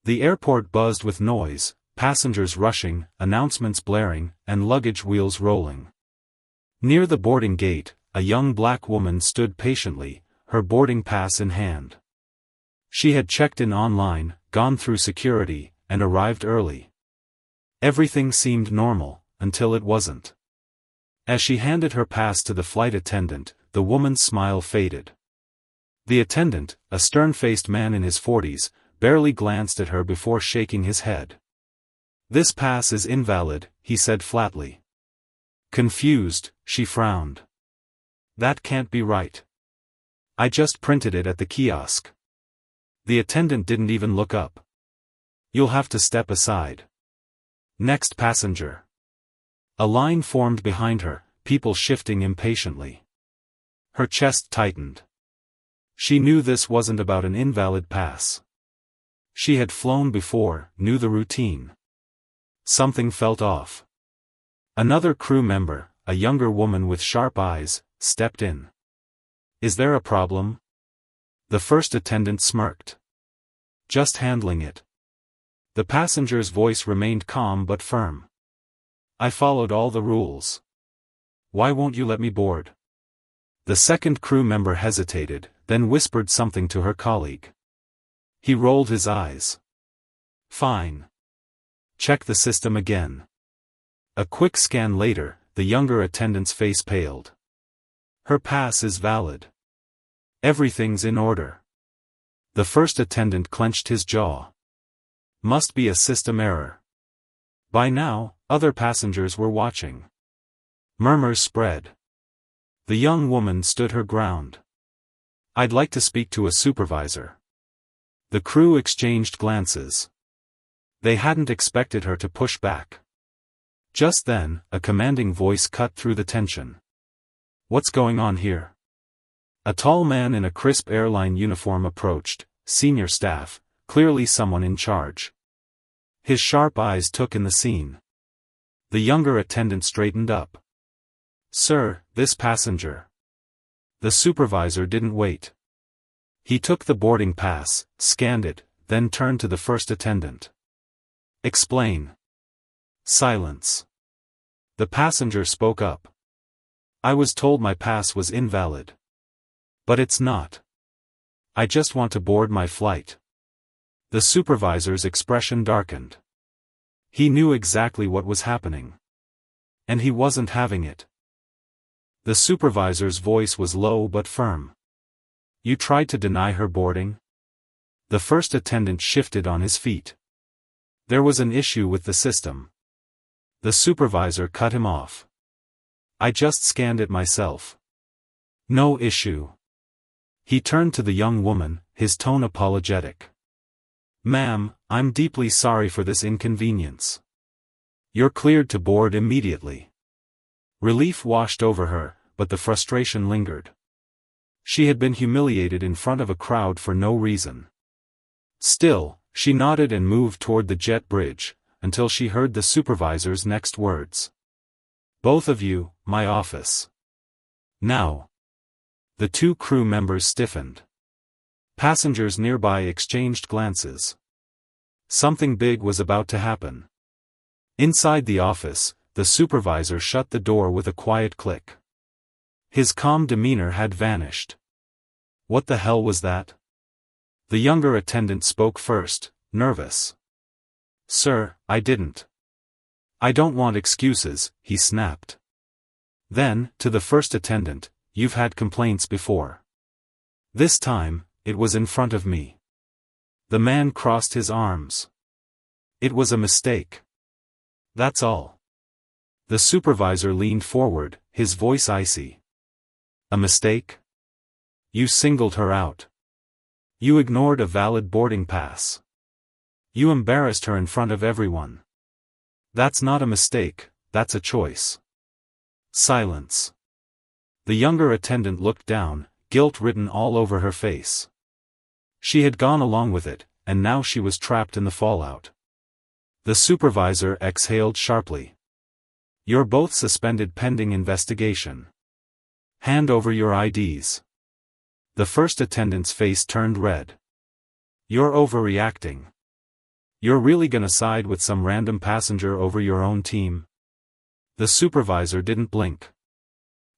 The airport buzzed with noise, passengers rushing, announcements blaring, and luggage wheels rolling. Near the boarding gate, a young black woman stood patiently, her boarding pass in hand. She had checked in online, gone through security, and arrived early. Everything seemed normal, until it wasn't. As she handed her pass to the flight attendant, the woman's smile faded. The attendant, a stern-faced man in his 40s, barely glanced at her before shaking his head. "This pass is invalid," he said flatly. Confused, she frowned. "That can't be right. I just printed it at the kiosk." The attendant didn't even look up. "You'll have to step aside." "Next passenger." A line formed behind her, people shifting impatiently. Her chest tightened. She knew this wasn't about an invalid pass. She had flown before, knew the routine. Something felt off. Another crew member, a younger woman with sharp eyes, stepped in. "Is there a problem?" The first attendant smirked. "Just handling it." The passenger's voice remained calm but firm. "I followed all the rules. Why won't you let me board?" The second crew member hesitated, then whispered something to her colleague. He rolled his eyes. "Fine. Check the system again." A quick scan later, the younger attendant's face paled. "Her pass is valid. Everything's in order." The first attendant clenched his jaw. Must be a system error. By now, other passengers were watching. Murmurs spread. The young woman stood her ground. "I'd like to speak to a supervisor." The crew exchanged glances. They hadn't expected her to push back. Just then, a commanding voice cut through the tension. "What's going on here?" A tall man in a crisp airline uniform approached, senior staff, clearly someone in charge. His sharp eyes took in the scene. The younger attendant straightened up. "Sir, this passenger." The supervisor didn't wait. He took the boarding pass, scanned it, then turned to the first attendant. "Explain." Silence. The passenger spoke up. "I was told my pass was invalid. But it's not. I just want to board my flight." The supervisor's expression darkened. He knew exactly what was happening. And he wasn't having it. The supervisor's voice was low but firm. "You tried to deny her boarding?" The first attendant shifted on his feet. "There was an issue with the system." The supervisor cut him off. "I just scanned it myself." "No issue." He turned to the young woman, his tone apologetic. "Ma'am, I'm deeply sorry for this inconvenience. You're cleared to board immediately." Relief washed over her, but the frustration lingered. She had been humiliated in front of a crowd for no reason. Still, she nodded and moved toward the jet bridge, until she heard the supervisor's next words. "Both of you, my office. Now." The two crew members stiffened. Passengers nearby exchanged glances. Something big was about to happen. Inside the office, the supervisor shut the door with a quiet click. His calm demeanor had vanished. "What the hell was that?" The younger attendant spoke first, nervous. "Sir, I didn't." "I don't want excuses," he snapped. Then, to the first attendant, "You've had complaints before. This time, it was in front of me." The man crossed his arms. "It was a mistake. That's all." The supervisor leaned forward, his voice icy. "A mistake? You singled her out. You ignored a valid boarding pass. You embarrassed her in front of everyone. That's not a mistake, that's a choice." Silence. The younger attendant looked down, guilt written all over her face. She had gone along with it, and now she was trapped in the fallout. The supervisor exhaled sharply. "You're both suspended pending investigation. Hand over your IDs." The first attendant's face turned red. "You're overreacting." You're really gonna side with some random passenger over your own team? The supervisor didn't blink.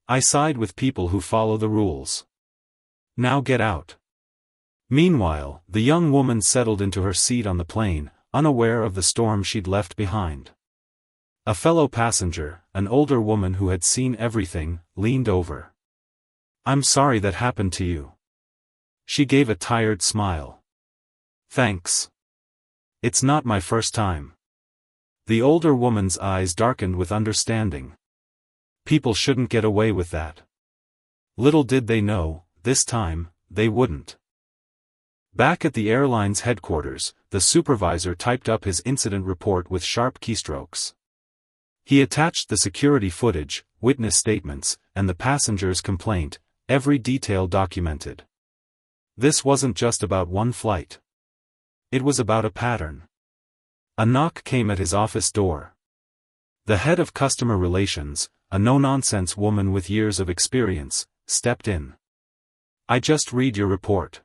I side with people who follow the rules. Now get out. Meanwhile, the young woman settled into her seat on the plane, unaware of the storm she'd left behind. A fellow passenger, an older woman who had seen everything, leaned over. I'm sorry that happened to you. She gave a tired smile. Thanks. It's not my first time. The older woman's eyes darkened with understanding. People shouldn't get away with that. Little did they know, this time, they wouldn't. Back at the airline's headquarters, the supervisor typed up his incident report with sharp keystrokes. He attached the security footage, witness statements, and the passenger's complaint, every detail documented. This wasn't just about one flight. It was about a pattern. A knock came at his office door. The head of customer relations, a no-nonsense woman with years of experience, stepped in. I just read your report.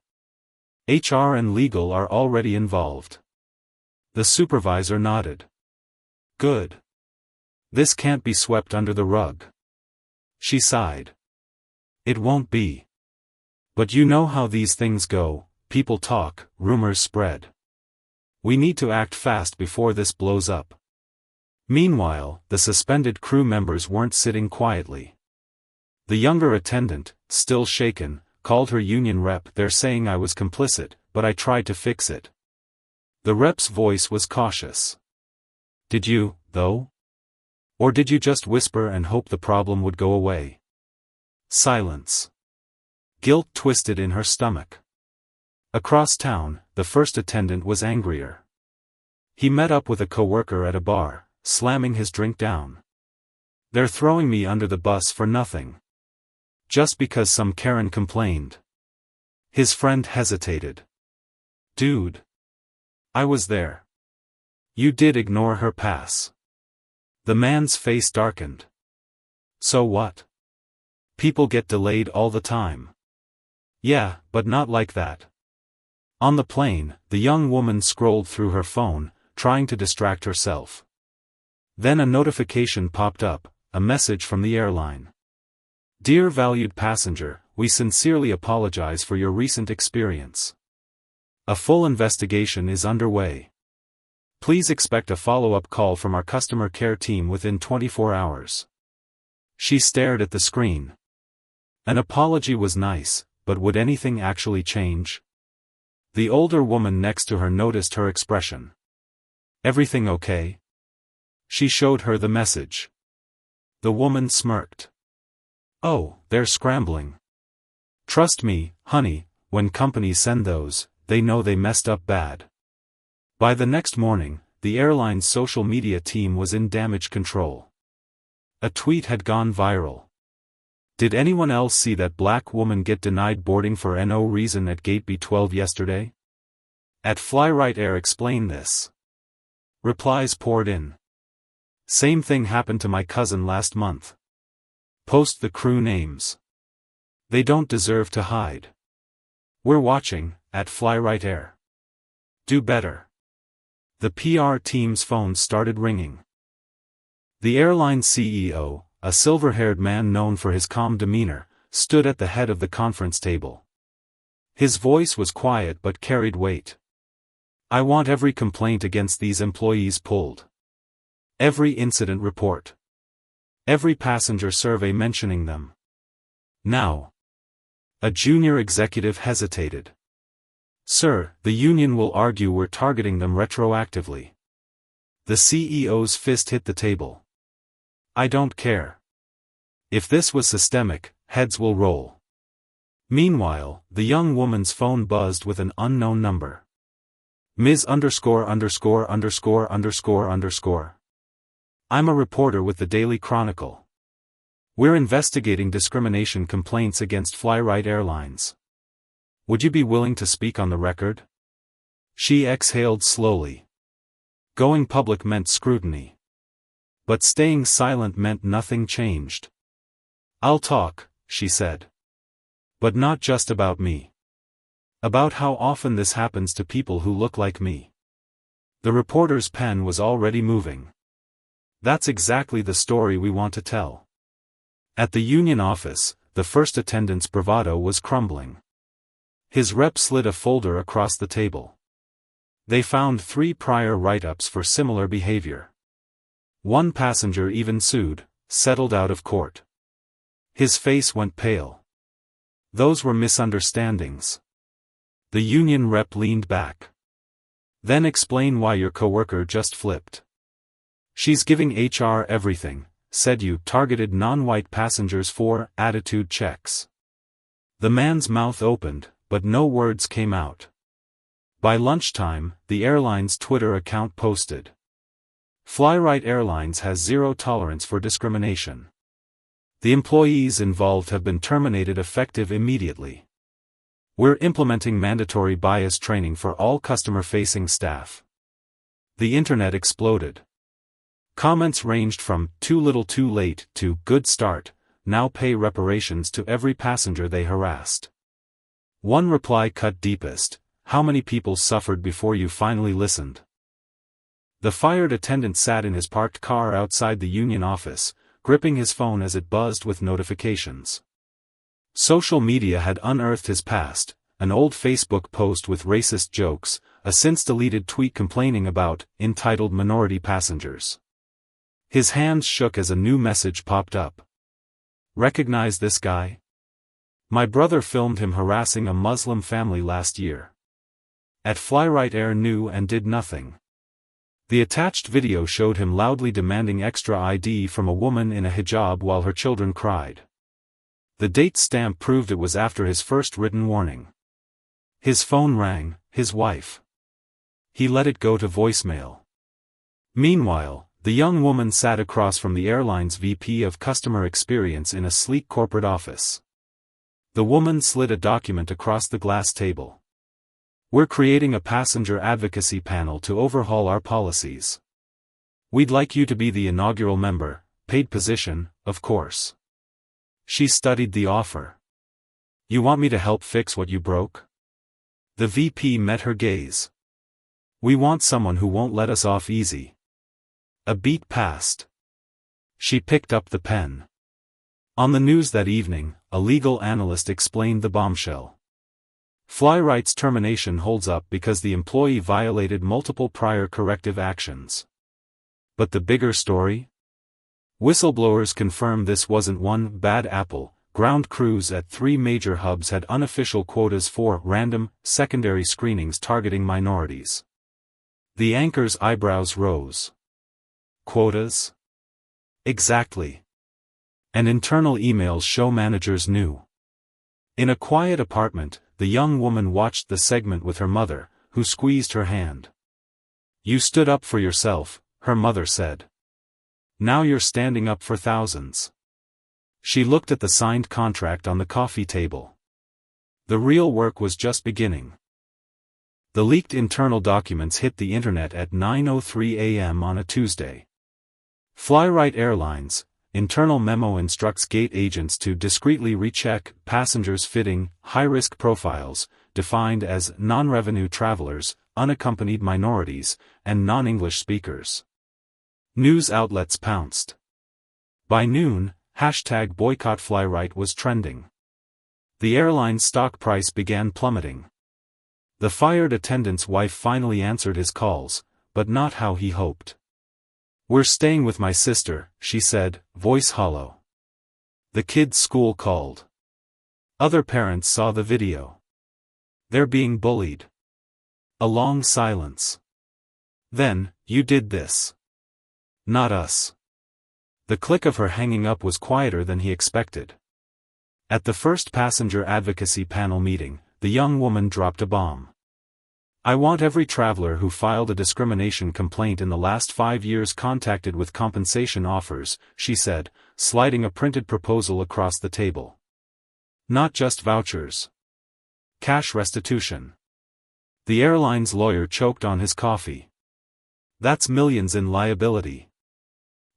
HR and legal are already involved. The supervisor nodded. Good. This can't be swept under the rug. She sighed. It won't be. But you know how these things go, people talk, rumors spread. We need to act fast before this blows up. Meanwhile, the suspended crew members weren't sitting quietly. The younger attendant, still shaken, called her union rep. They're saying I was complicit, but I tried to fix it. The rep's voice was cautious. Did you, though? Or did you just whisper and hope the problem would go away? Silence. Guilt twisted in her stomach. Across town, the first attendant was angrier. He met up with a coworker at a bar, slamming his drink down. They're throwing me under the bus for nothing. Just because some Karen complained. His friend hesitated. Dude. I was there. You did ignore her pass. The man's face darkened. So what? People get delayed all the time. Yeah, but not like that. On the plane, the young woman scrolled through her phone, trying to distract herself. Then a notification popped up, a message from the airline. Dear valued passenger, we sincerely apologize for your recent experience. A full investigation is underway. Please expect a follow-up call from our customer care team within 24 hours. She stared at the screen. An apology was nice, but would anything actually change? The older woman next to her noticed her expression. Everything okay? She showed her the message. The woman smirked. Oh, they're scrambling. Trust me, honey, when companies send those, they know they messed up bad. By the next morning, the airline's social media team was in damage control. A tweet had gone viral. Did anyone else see that black woman get denied boarding for no reason at gate B12 yesterday? At Flyright Air explain this. Replies poured in. Same thing happened to my cousin last month. Post the crew names. They don't deserve to hide. We're watching, at Flyright Air. Do better. The PR team's phone started ringing. The airline's CEO, a silver-haired man known for his calm demeanor, stood at the head of the conference table. His voice was quiet but carried weight. I want every complaint against these employees pulled. Every incident report. Every passenger survey mentioning them. Now. A junior executive hesitated. Sir, the union will argue we're targeting them retroactively. The CEO's fist hit the table. I don't care. If this was systemic, heads will roll. Meanwhile, the young woman's phone buzzed with an unknown number. Ms. ________. I'm a reporter with the Daily Chronicle. We're investigating discrimination complaints against Flyright Airlines. Would you be willing to speak on the record? She exhaled slowly. Going public meant scrutiny. But staying silent meant nothing changed. I'll talk, she said. But not just about me. About how often this happens to people who look like me. The reporter's pen was already moving. That's exactly the story we want to tell. At the union office, the first attendant's bravado was crumbling. His rep slid a folder across the table. They found 3 prior write-ups for similar behavior. One passenger even sued, settled out of court. His face went pale. Those were misunderstandings. The union rep leaned back. Then explain why your coworker just flipped. She's giving HR everything, said you targeted non-white passengers for attitude checks. The man's mouth opened, but no words came out. By lunchtime, the airline's Twitter account posted. Flyright Airlines has zero tolerance for discrimination. The employees involved have been terminated effective immediately. We're implementing mandatory bias training for all customer-facing staff. The internet exploded. Comments ranged from "too little too late" to "good start, now pay reparations to every passenger they harassed." One reply cut deepest: "How many people suffered before you finally listened?" The fired attendant sat in his parked car outside the union office, gripping his phone as it buzzed with notifications. Social media had unearthed his past: an old Facebook post with racist jokes, a since-deleted tweet complaining about entitled minority passengers. His hands shook as a new message popped up. "Recognize this guy? My brother filmed him harassing a Muslim family last year. At Flyright Air knew and did nothing." The attached video showed him loudly demanding extra ID from a woman in a hijab while her children cried. The date stamp proved it was after his first written warning. His phone rang, his wife. He let it go to voicemail. Meanwhile, the young woman sat across from the airline's VP of Customer Experience in a sleek corporate office. The woman slid a document across the glass table. "We're creating a passenger advocacy panel to overhaul our policies. We'd like you to be the inaugural member, paid position, of course." She studied the offer. "You want me to help fix what you broke?" The VP met her gaze. "We want someone who won't let us off easy." A beat passed. She picked up the pen. On the news that evening, a legal analyst explained the bombshell. Flyright's termination holds up because the employee violated multiple prior corrective actions. But the bigger story? Whistleblowers confirm this wasn't one bad apple. Ground crews at 3 major hubs had unofficial quotas for random, secondary screenings targeting minorities. The anchor's eyebrows rose. Quotas? Exactly. And internal emails show managers knew. In a quiet apartment, the young woman watched the segment with her mother, who squeezed her hand. "You stood up for yourself," her mother said. "Now you're standing up for thousands." She looked at the signed contract on the coffee table. The real work was just beginning. The leaked internal documents hit the internet at 9:03 a.m. on a Tuesday. Flyright Airlines, internal memo instructs gate agents to discreetly recheck passengers fitting high-risk profiles, defined as non-revenue travelers, unaccompanied minorities, and non-English speakers. News outlets pounced. By noon, #BoycottFlyright was trending. The airline's stock price began plummeting. The fired attendant's wife finally answered his calls, but not how he hoped. "We're staying with my sister," she said, voice hollow. The kids' school called. Other parents saw the video. "They're being bullied." A long silence. Then, "You did this." "Not us." The click of her hanging up was quieter than he expected. At the first passenger advocacy panel meeting, the young woman dropped a bomb. "I want every traveler who filed a discrimination complaint in the last 5 years contacted with compensation offers," she said, sliding a printed proposal across the table. "Not just vouchers. Cash restitution." The airline's lawyer choked on his coffee. "That's millions in liability."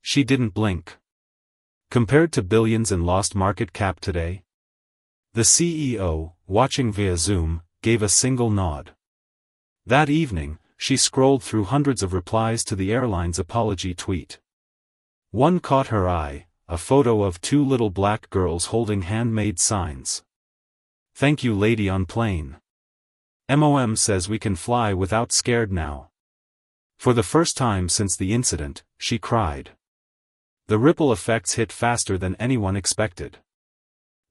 She didn't blink. Compared to billions in lost market cap today? The CEO, watching via Zoom, gave a single nod. That evening, she scrolled through hundreds of replies to the airline's apology tweet. One caught her eye, a photo of two little black girls holding handmade signs. "Thank you, lady on plane. MOM says we can fly without scared now." For the first time since the incident, she cried. The ripple effects hit faster than anyone expected.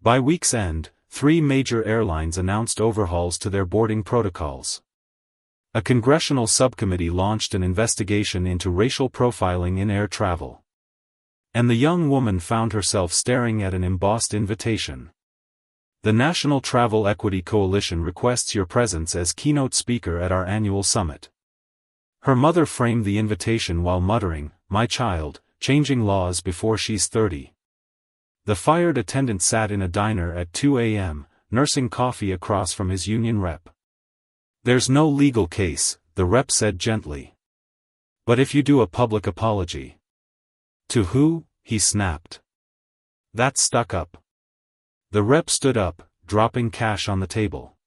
By week's end, 3 major airlines announced overhauls to their boarding protocols. A congressional subcommittee launched an investigation into racial profiling in air travel. And the young woman found herself staring at an embossed invitation. The National Travel Equity Coalition requests your presence as keynote speaker at our annual summit. Her mother framed the invitation while muttering, "My child, changing laws before she's 30. The fired attendant sat in a diner at 2 a.m., nursing coffee across from his union rep. "There's no legal case," the rep said gently. "But if you do a public apology." "To who?" he snapped. "That stuck-up." The rep stood up, dropping cash on the table.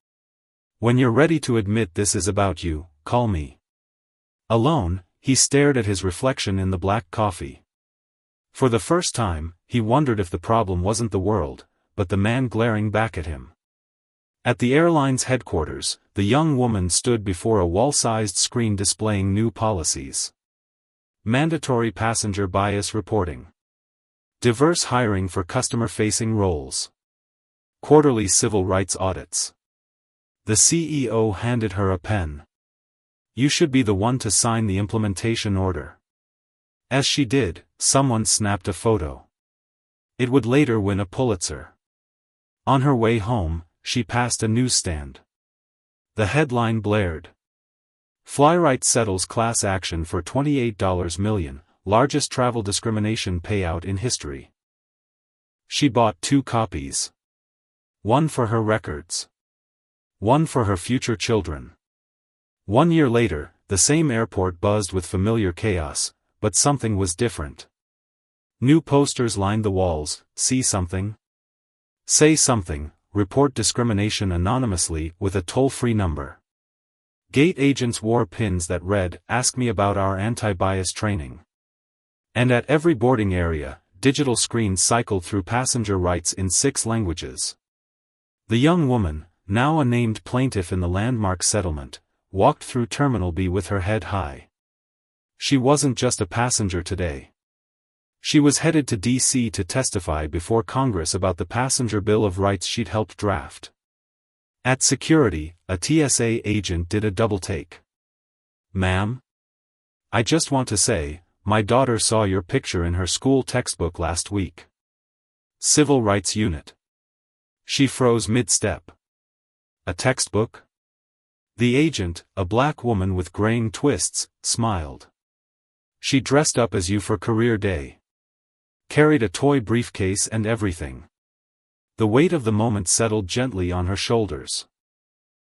"When you're ready to admit this is about you, call me." Alone, he stared at his reflection in the black coffee. For the first time, he wondered if the problem wasn't the world, but the man glaring back at him. At the airline's headquarters, the young woman stood before a wall-sized screen displaying new policies. Mandatory passenger bias reporting. Diverse hiring for customer-facing roles. Quarterly civil rights audits. The CEO handed her a pen. "You should be the one to sign the implementation order." As she did, someone snapped a photo. It would later win a Pulitzer. On her way home, she passed a newsstand. The headline blared. "Flyrite settles class action for $28 million, largest travel discrimination payout in history." She bought 2 copies. One for her records. One for her future children. 1 year later, the same airport buzzed with familiar chaos, but something was different. New posters lined the walls: "See something? Say something, report discrimination anonymously," with a toll-free number. Gate agents wore pins that read, "Ask me about our anti-bias training." And at every boarding area, digital screens cycled through passenger rights in 6 languages. The young woman, now a named plaintiff in the landmark settlement, walked through Terminal B with her head high. She wasn't just a passenger today. She was headed to D.C. to testify before Congress about the passenger Bill of Rights she'd helped draft. At security, a TSA agent did a double-take. "Ma'am? I just want to say, my daughter saw your picture in her school textbook last week." Civil Rights Unit. She froze mid-step. "A textbook?" The agent, a black woman with graying twists, smiled. "She dressed up as you for career day. Carried a toy briefcase and everything." The weight of the moment settled gently on her shoulders.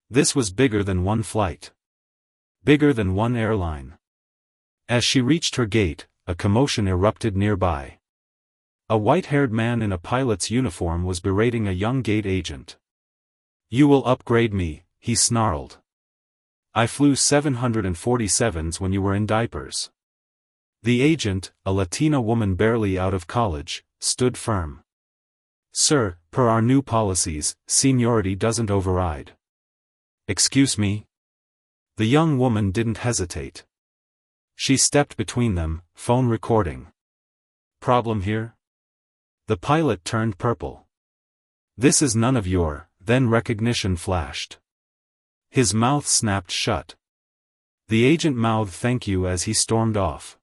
This was bigger than one flight. Bigger than one airline. As she reached her gate, a commotion erupted nearby. A white-haired man in a pilot's uniform was berating a young gate agent. "You will upgrade me," he snarled. "I flew 747s when you were in diapers." The agent, a Latina woman barely out of college, stood firm. "Sir, per our new policies, seniority doesn't override." "Excuse me?" The young woman didn't hesitate. She stepped between them, phone recording. "Problem here?" The pilot turned purple. "This is none of your," then recognition flashed. His mouth snapped shut. The agent mouthed thank you as he stormed off.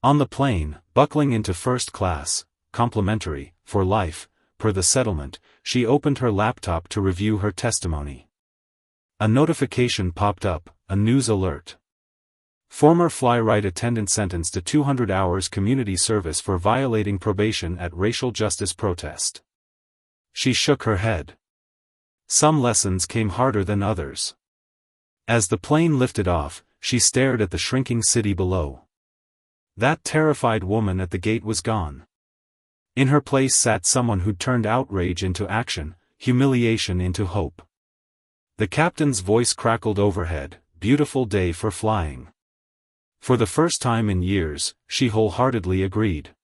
On the plane, buckling into first class, complimentary, for life, per the settlement, she opened her laptop to review her testimony. A notification popped up, a news alert. Former Flyrite attendant sentenced to 200 hours community service for violating probation at racial justice protest. She shook her head. Some lessons came harder than others. As the plane lifted off, she stared at the shrinking city below. That terrified woman at the gate was gone. In her place sat someone who'd turned outrage into action, humiliation into hope. The captain's voice crackled overhead, beautiful day for flying." For the first time in years, she wholeheartedly agreed.